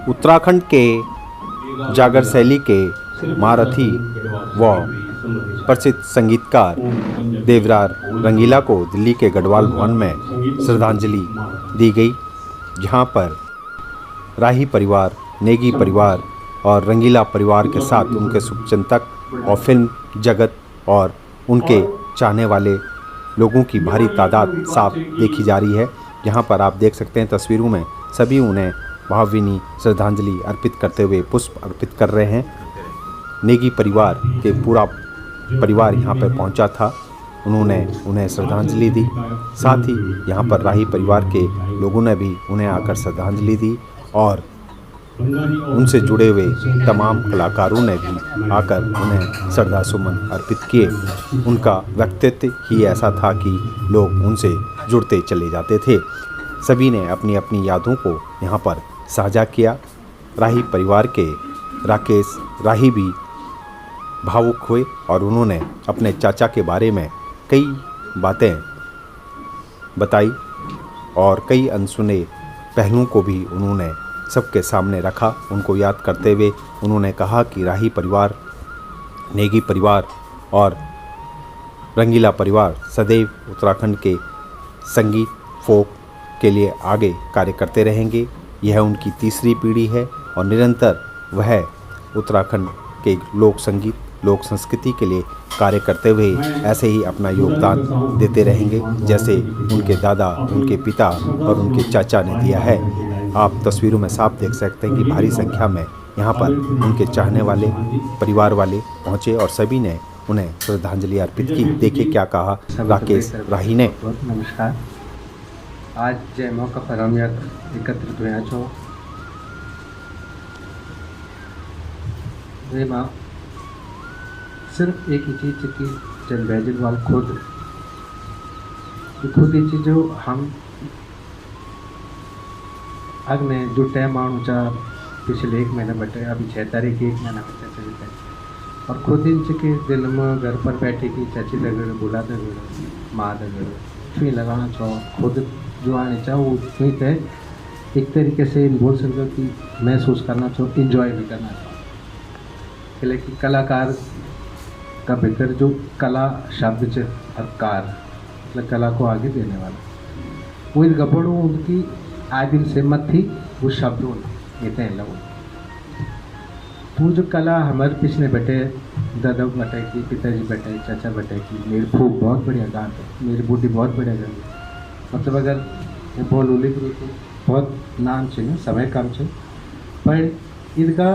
उत्तराखंड के जागर शैली के महारथी व प्रसिद्ध संगीतकार देवरार रंगीला को दिल्ली के गढ़वाल भवन में श्रद्धांजलि दी गई, जहां पर राही परिवार, नेगी परिवार और रंगीला परिवार के साथ उनके शुभचिंतक और फिल्म जगत और उनके चाहने वाले लोगों की भारी तादाद साफ देखी जा रही है। यहाँ पर आप देख सकते हैं तस्वीरों में सभी उन्हें भावभीनी श्रद्धांजलि अर्पित करते हुए पुष्प अर्पित कर रहे हैं। नेगी परिवार के पूरा परिवार यहाँ पर पहुँचा था, उन्होंने उन्हें श्रद्धांजलि दी। साथ ही यहाँ पर राही परिवार के लोगों ने भी उन्हें आकर श्रद्धांजलि दी और उनसे जुड़े हुए तमाम कलाकारों ने भी आकर उन्हें श्रद्धासुमन अर्पित किए। उनका व्यक्तित्व ही ऐसा था कि लोग उनसे जुड़ते चले जाते थे। सभी ने अपनी अपनी यादों को यहाँ पर साझा किया। राही परिवार के राकेश राही भी भावुक हुए और उन्होंने अपने चाचा के बारे में कई बातें बताई और कई अनसुने पहलुओं को भी उन्होंने सबके सामने रखा। उनको याद करते हुए उन्होंने कहा कि राही परिवार, नेगी परिवार और रंगीला परिवार सदैव उत्तराखंड के संगीत फोक के लिए आगे कार्य करते रहेंगे। यह उनकी तीसरी पीढ़ी है और निरंतर वह उत्तराखंड के लोक संगीत, लोक संस्कृति के लिए कार्य करते हुए ऐसे ही अपना योगदान देते रहेंगे, जैसे उनके दादा, उनके पिता और उनके चाचा ने दिया है। आप तस्वीरों में साफ देख सकते हैं कि भारी संख्या में यहाँ पर उनके चाहने वाले, परिवार वाले पहुँचे और सभी ने उन्हें श्रद्धांजलि अर्पित की। देखिए क्या कहा राकेश राही ने। नमस्कार। आज जे मौका पर हम एकत्रित हुआ छो में सिर्फ एक ही चीज़ कि जन बैजलवाल खुद ही चीज़ जो हम अगने जो टाइम आने चा पिछले 1 महीना बटे, अभी 6 तारीख 1 महीना बचे चलते और खुद ही के दिल में घर पर बैठे कि चाची दगड़, बुला दगड़, माँ दगड़ छुई लगाना चाहो, खुद जो आने चाहो वो छुई थे एक तरीके से बोल सकते कि महसूस करना चाहो, इंजॉय भी करना चाहो। लेकिन कलाकार का भीतर जो कला शब्द च कार मतलब कला को आगे देने वाला वो गबड़ों उनकी आदिम से मत थी वो शब्दों ये लगो वो जो कला हमारे पिछले बैठे दादा बैठे की, पिताजी बैठे, चाचा बैठे की, मेरी फूक बहुत बढ़िया गान है, मेरी बूढ़ी बहुत बढ़िया गान है। मतलब अगर मैं बोल उली तो बहुत नाम चाहिए, समय कम चाहिए, पर इनका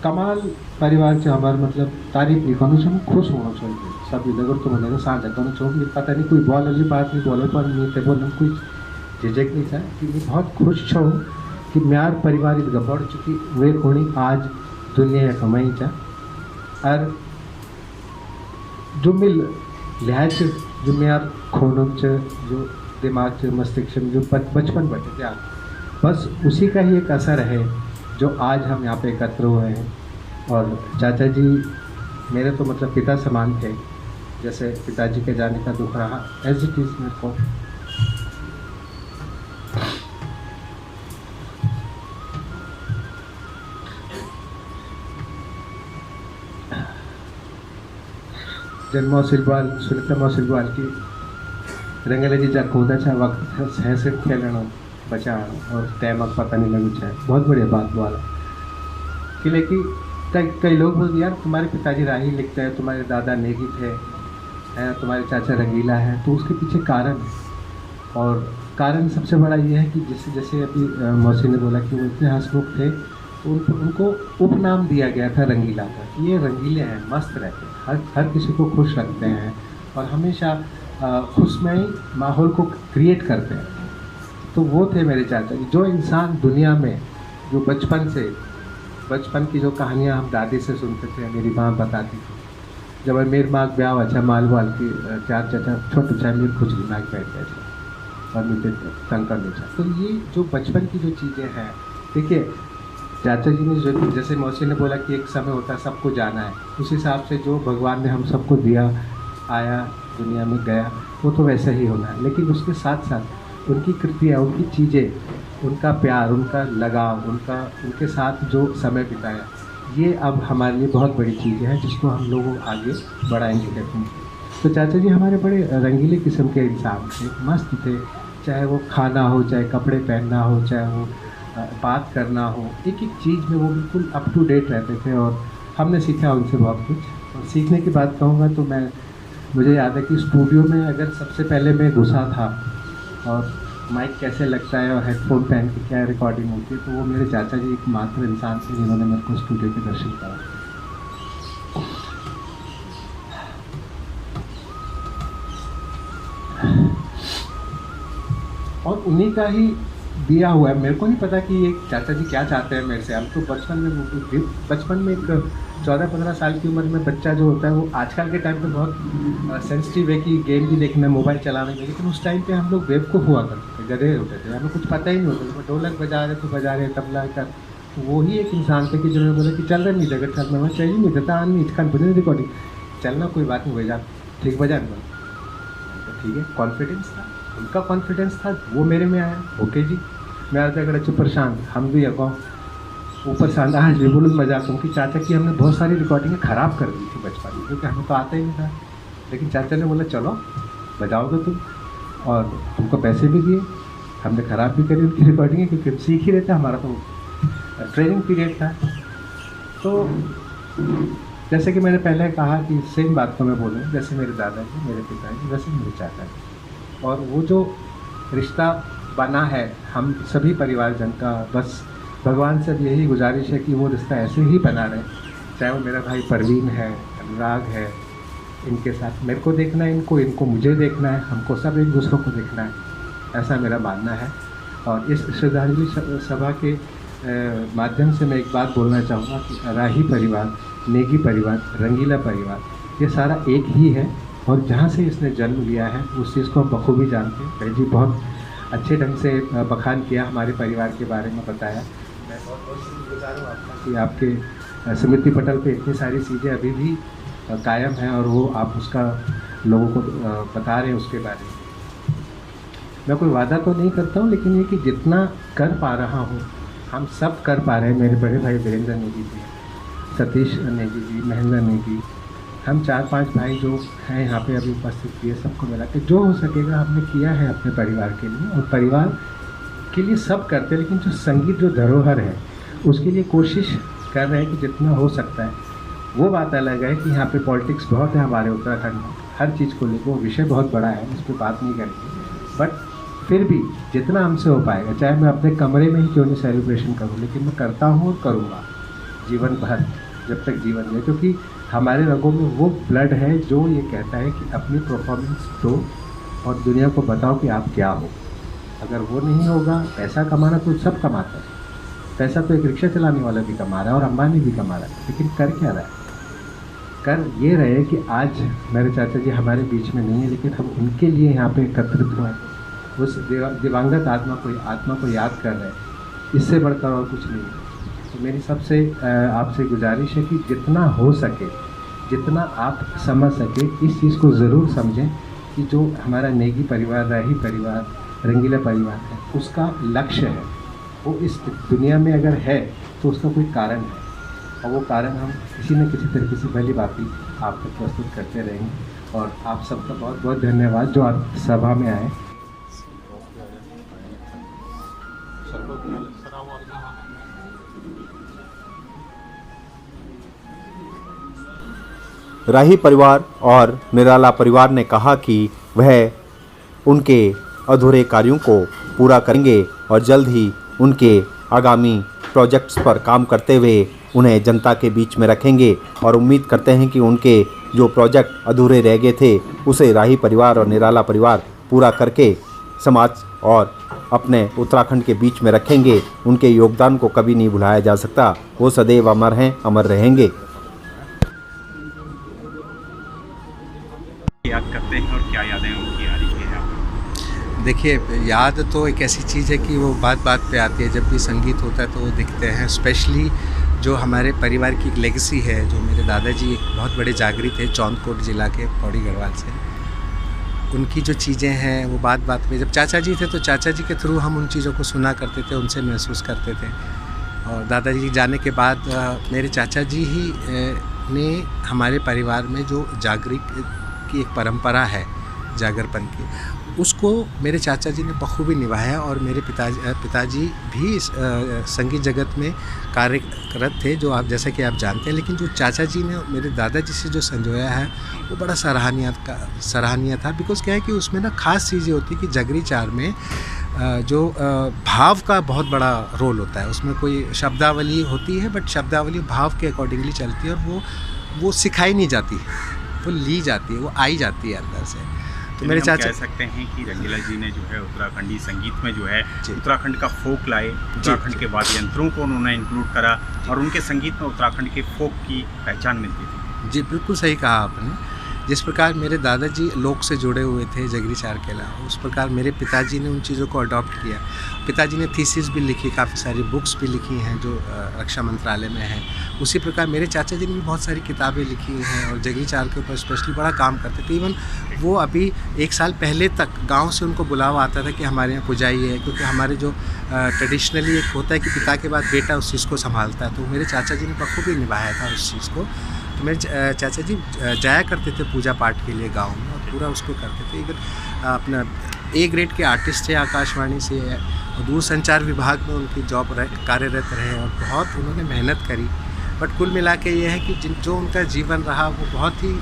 कमाल परिवार से हमारे मतलब तारीफ लिखाना चाहिए, खुश होना चाहिए। सब इधर तो मैंने साझा करना चाहिए। पता नहीं कोई बोल वाली बात नहीं बोले पर मैं बोलना कोई झिझक नहीं था कि मैं बहुत खुश छूँ कि म्यार परिवार इधर बढ़ चुकी वे कोणी आज दुनिया कमाई चा और जो मिल लिहाज जो म्यार खून जो दिमाग से मस्तिष्क जो बचपन बटे थे बस उसी का ही एक असर है जो आज हम यहाँ पे एकत्र हुए हैं। और चाचा जी मेरे तो मतलब पिता समान थे, जैसे पिताजी के जाने का दुख रहा एज इट इज़ मेरे को। जन्मो सिलवाल सुनीता सिलवाल की रंगीला जी जा कूदा छा वक्त है सिर्फ खेलना बचा और टाइम अब पता नहीं लगू चाहे बहुत बढ़िया बात बोला कि लेकिन कई लोग बोलते यार तुम्हारे पिताजी राही लिखते हैं, तुम्हारे दादा नेगी थे, है तुम्हारे चाचा रंगीला है, तो उसके पीछे कारण है। और कारण सबसे बड़ा ये है कि जैसे जैसे अभी मौसी ने बोला कि वो इतने हंसमुख थे तो उनको उपनाम दिया गया था रंगीला का। ये रंगीले हैं, मस्त रहते हैं, हर किसी को खुश रखते हैं और हमेशा खुशमयी माहौल को क्रिएट करते हैं। तो वो थे मेरे चाचा जी, जो इंसान दुनिया में जो बचपन की जो कहानियाँ हम दादी से सुनते थे, मेरी माँ बताती थी। जब मेरी माँ ब्याह अच्छा माल वाल की 4 चाचा छोटे चाहे मेरी खुजली नाक बैठ गए थे और मुझे तंग कर देता। तो ये जो बचपन की जो चीज़ें हैं, देखिए चाचा जी ने जो जैसे मौसी ने बोला कि एक समय होता है सबको जाना है, उस हिसाब से जो भगवान ने हम सबको दिया, आया दुनिया में गया, वो तो वैसा ही होना है। लेकिन उसके साथ साथ उनकी कृतियाँ, उनकी चीज़ें, उनका प्यार, उनका लगाव, उनके साथ जो समय बिताया, ये अब हमारे लिए बहुत बड़ी चीज़ है जिसको हम लोग आगे बढ़ाएंगे कहते हैं। तो चाचा जी हमारे बड़े रंगीले किस्म के इंसान थे, मस्त थे। चाहे वो खाना हो, चाहे कपड़े पहनना हो, चाहे वो बात करना हो, एक एक चीज़ में वो बिल्कुल अप टू डेट रहते थे और हमने सीखा उनसे बहुत कुछ। और सीखने की बात कहूँगा तो मुझे याद है कि स्टूडियो में अगर सबसे पहले मैं घुसा था और माइक कैसे लगता है और हेडफोन पहन के क्या रिकॉर्डिंग होती है, तो वो मेरे चाचा जी एकमात्र इंसान थे जिन्होंने मेरे को स्टूडियो के दर्शन करा। और उन्हीं का ही दिया हुआ है। मेरे को नहीं पता कि ये चाचा जी क्या चाहते हैं मेरे से। हम तो बचपन में एक 14-15 साल की उम्र में बच्चा जो होता है वो आजकल के टाइम पे बहुत सेंसिटिव है कि गेम भी देखना, मोबाइल चलाना है, लेकिन उस टाइम पे हम लोग बेवकूफ़ हुआ करते थे, गधे होते थे, हमें कुछ पता ही नहीं होता था। ढोलक बजा रहे तो बजा रहे, तबला कर। तो वो ही एक इंसान थे कि जिन्होंने बोला कि चल रहा नहीं जगह चलना, मैं चाहिए नहीं देता आन नहीं खान बने रिकॉर्डिंग चलना, कोई बात नहीं बजा, ठीक बजा नहीं, तो ठीक है। कॉन्फिडेंस था, उनका कॉन्फिडेंस था, वो मेरे में आया। ओके जी, मैं आता अगर चुप परेशान हम भी अगाओ ऊपर शांत आज भी बोलूँ मजाक, क्योंकि चाचा की हमने बहुत सारी रिकॉर्डिंगें ख़राब कर दी थी बचपन में, क्योंकि हमें तो आता ही नहीं था। लेकिन चाचा ने बोला चलो बजाओगे तुम, और तुमको पैसे भी दिए। हमने ख़राब भी करी उनकी रिकॉर्डिंगें, क्योंकि हम सीख ही रहे थे, हमारा तो ट्रेनिंग पीरियड था। तो जैसे कि मैंने पहले कहा कि सेम बात को मैं बोलूँ, जैसे मेरे दादाजी, मेरे पिताजी, वैसे मेरे चाचा जी। और वो जो रिश्ता बना है हम सभी परिवारजन का, बस भगवान से यही गुजारिश है कि वो रिश्ता ऐसे ही बना रहे। चाहे वो मेरा भाई परवीन है, अनुराग है, इनके साथ मेरे को देखना है, इनको मुझे देखना है, हमको सब एक दूसरों को देखना है, ऐसा मेरा मानना है। और इस श्रद्धांजलि सभा के माध्यम से मैं एक बात बोलना चाहूँगा कि राही परिवार, नेगी परिवार, रंगीला परिवार, ये सारा एक ही है। और जहाँ से इसने जन्म लिया है उस चीज़ को हम बखूबी जानते हैं। भाई जी बहुत अच्छे ढंग से बखान किया, हमारे परिवार के बारे में बताया। मैं बहुत बहुत शुक्रगुजार हूँ आपका कि आपके स्मृति पटल पे इतनी सारी चीज़ें अभी भी कायम हैं और वो आप उसका लोगों को बता रहे हैं उसके बारे में। मैं कोई वादा तो नहीं करता हूँ, लेकिन ये कि जितना कर पा रहा हूँ हम सब कर पा रहे हैं। मेरे बड़े भाई वीरेंद्र नेगी जी, सतीश नेगी जी, महेंद्र नेगी, हम 4-5 भाई जो हैं यहाँ पे अभी उपस्थित किए, सबको मिला के जो हो सकेगा हमने किया है अपने परिवार के लिए। और परिवार के लिए सब करते हैं, लेकिन जो संगीत जो धरोहर है उसके लिए कोशिश कर रहे हैं कि जितना हो सकता है। वो बात अलग है कि यहाँ पे पॉलिटिक्स बहुत है हमारे उत्तराखंड में, हर चीज़ को लेकर वो विषय बहुत बड़ा है, इस पर बात नहीं करेंगे। बट फिर भी जितना हमसे हो पाएगा, चाहे मैं अपने कमरे में ही क्यों नहीं सेलिब्रेशन करूँ, लेकिन मैं करता हूँ और करूँगा जीवन भर, जब तक जीवन में, क्योंकि हमारे रगों में वो ब्लड है जो ये कहता है कि अपनी परफॉर्मेंस दो और दुनिया को बताओ कि आप क्या हो। अगर वो नहीं होगा, पैसा कमाना तो सब कमाता है, पैसा तो एक रिक्शा चलाने वाला भी कमा रहा है और अंबानी भी कमा रहा है, लेकिन कर क्या रहा है? कर ये रहे कि आज मेरे चाचा जी हमारे बीच में नहीं है, लेकिन हम उनके लिए यहाँ पे एकत्रित हुए, उस दिवंगत आत्मा को याद कर रहे हैं। इससे बढ़कर और कुछ नहीं है। तो मेरी सबसे आपसे गुजारिश है कि जितना हो सके, जितना आप समझ सके, इस चीज़ को ज़रूर समझें कि जो हमारा नेगी परिवार, राही परिवार, रंगीला परिवार है, उसका लक्ष्य है, वो इस दुनिया में अगर है तो उसका कोई कारण है, और वो कारण हम किसी न किसी तरीके से भली बाकी आप तक प्रस्तुत करते रहेंगे। और आप सबका बहुत बहुत धन्यवाद जो आप सभा में आए। राही परिवार और निराला परिवार ने कहा कि वह उनके अधूरे कार्यों को पूरा करेंगे और जल्द ही उनके आगामी प्रोजेक्ट्स पर काम करते हुए उन्हें जनता के बीच में रखेंगे और उम्मीद करते हैं कि उनके जो प्रोजेक्ट अधूरे रह गए थे उसे राही परिवार और निराला परिवार पूरा करके समाज और अपने उत्तराखंड के बीच में रखेंगे। उनके योगदान को कभी नहीं भुलाया जा सकता, वो सदैव अमर हैं, अमर रहेंगे। याद करते हैं और क्या यादें उनकी आ रही है? देखिए, याद तो एक ऐसी चीज़ है कि वो बात बात पे आती है। जब भी संगीत होता है तो वो दिखते हैं। स्पेशली जो हमारे परिवार की एक लेगेसी है, जो मेरे दादाजी एक बहुत बड़े जागरी थे, चौंदकोट ज़िला के, पौड़ी गढ़वाल से। उनकी जो चीज़ें हैं वो बात बात पे, जब चाचा जी थे तो चाचा जी के थ्रू हम उन चीज़ों को सुना करते थे, उनसे महसूस करते थे। और दादाजी जाने के बाद मेरे चाचा जी ही ने हमारे परिवार में जो जागरिक की एक परंपरा है जागरपन की, उसको मेरे चाचा जी ने बखूबी निभाया। और मेरे पिताजी भी इस संगीत जगत में कार्यरत थे, जो आप जैसा कि आप जानते हैं। लेकिन जो चाचा जी ने मेरे दादाजी से जो संजोया है वो बड़ा सराहनीय था। बिकॉज़ क्या है कि उसमें ना ख़ास चीज़ें होती है कि जगरी चार में जो भाव का बहुत बड़ा रोल होता है। उसमें कोई शब्दावली होती है, बट शब्दावली भाव के अकॉर्डिंगली चलती है, और वो सिखाई नहीं जाती, वो ली जाती है, वो आई जाती है अंदर से। तो मेरे चाचा कह सकते हैं कि रंगीला जी ने जो है उत्तराखंडी संगीत में जो है उत्तराखंड का फोक लाए, उत्तराखंड के वाद्य यंत्रों को उन्होंने इंक्लूड करा, और उनके संगीत में उत्तराखंड के फोक की पहचान मिलती थी। जी बिल्कुल सही कहा आपने। जिस प्रकार मेरे दादाजी लोक से जुड़े हुए थे जगरी चार के अलावा, उस प्रकार मेरे पिताजी ने उन चीज़ों को अडॉप्ट किया। पिताजी ने थीसिस भी लिखी, काफ़ी सारी बुक्स भी लिखी हैं जो रक्षा मंत्रालय में हैं। उसी प्रकार मेरे चाचा जी ने भी बहुत सारी किताबें लिखी हैं और जगरी चार के ऊपर स्पेशली बड़ा काम करते थे। इवन वो अभी 1 साल पहले तक गांव से उनको बुलावा आता था कि हमारे यहाँ पुजाई है, क्योंकि हमारे जो ट्रेडिशनली एक होता है कि पिता के बाद बेटा उस चीज़ को संभालता है, तो मेरे चाचा जी ने बखूबी निभाया था उस चीज़ को। तो मेरे चाचा जी जाया करते थे पूजा पाठ के लिए गांव में, और पूरा उसको करते थे। इवन अपना A ग्रेड के आर्टिस्ट थे आकाशवाणी से, और दूरसंचार विभाग में उनकी जॉब कार्यरत रहे, और बहुत उन्होंने मेहनत करी। बट कुल मिला के ये है कि जो उनका जीवन रहा वो बहुत ही,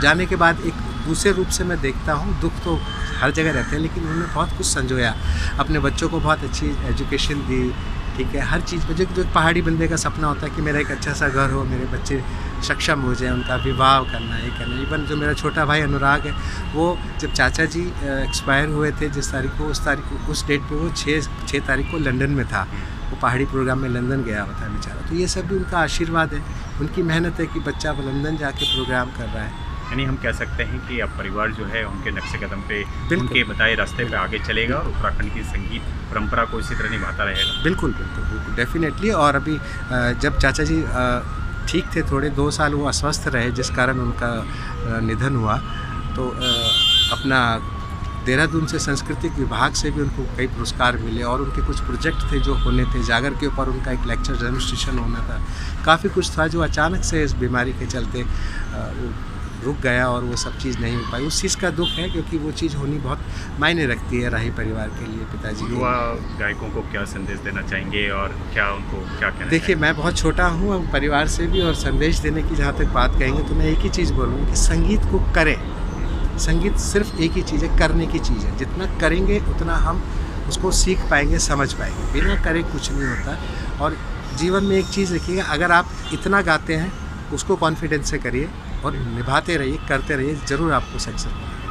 जाने के बाद एक दूसरे रूप से मैं देखता हूँ, दुख तो हर जगह रहते हैं, लेकिन उन्होंने बहुत कुछ संजोया, अपने बच्चों को बहुत अच्छी एजुकेशन दी, ठीक है, हर चीज़ में। जो एक पहाड़ी बंदे का सपना होता है कि मेरा एक अच्छा सा घर हो, मेरे बच्चे सक्षम हो जाए, उनका विवाह करना, ये करना। इवन जो मेरा छोटा भाई अनुराग है, वो जब चाचा जी एक्सपायर हुए थे जिस तारीख को, उस डेट पे वो 6 तारीख को लंदन में था। वो पहाड़ी प्रोग्राम में लंदन गया हुआ था बेचारा। तो ये सब भी उनका आशीर्वाद है, उनकी मेहनत है कि बच्चा लंदन जाके प्रोग्राम कर रहा है। यानी हम कह सकते हैं कि अब परिवार जो है उनके नक्शे कदम पे, उनके बताए रास्ते पे आगे चलेगा, और उत्तराखंड की संगीत परंपरा को इसी तरह निभाता रहेगा। बिल्कुल बिल्कुल बिल्कुल डेफिनेटली। और अभी जब चाचा जी ठीक थे, थोड़े 2 साल वो अस्वस्थ रहे, जिस कारण उनका निधन हुआ, तो अपना देहरादून से सांस्कृतिक विभाग से भी उनको कई पुरस्कार मिले, और उनके कुछ प्रोजेक्ट थे जो होने थे। जागर के ऊपर उनका एक लेक्चर डेमोन्स्ट्रेशन होना था, काफ़ी कुछ था जो अचानक से इस बीमारी के चलते वो रुक गया, और वो सब चीज़ नहीं हो पाई। उस चीज़ का दुख है, क्योंकि वो चीज़ होनी बहुत मायने रखती है राही परिवार के लिए, पिताजी। युवा गायकों को क्या संदेश देना चाहेंगे, और क्या उनको क्या कहना? देखिए, मैं बहुत छोटा हूँ परिवार से भी, और संदेश देने की जहाँ तक बात कहेंगे तो मैं एक ही चीज़ बोलूँगा कि संगीत को करें। संगीत सिर्फ एक ही चीज़ है, करने की चीज़ है। जितना करेंगे उतना हम उसको सीख पाएंगे, समझ पाएंगे। बिना करे कुछ नहीं होता। और जीवन में एक चीज़ रखिएगा, अगर आप इतना गाते हैं उसको कॉन्फिडेंस से करिए और निभाते रहिए, करते रहिए, ज़रूर आपको सक्सेस मिलेगा।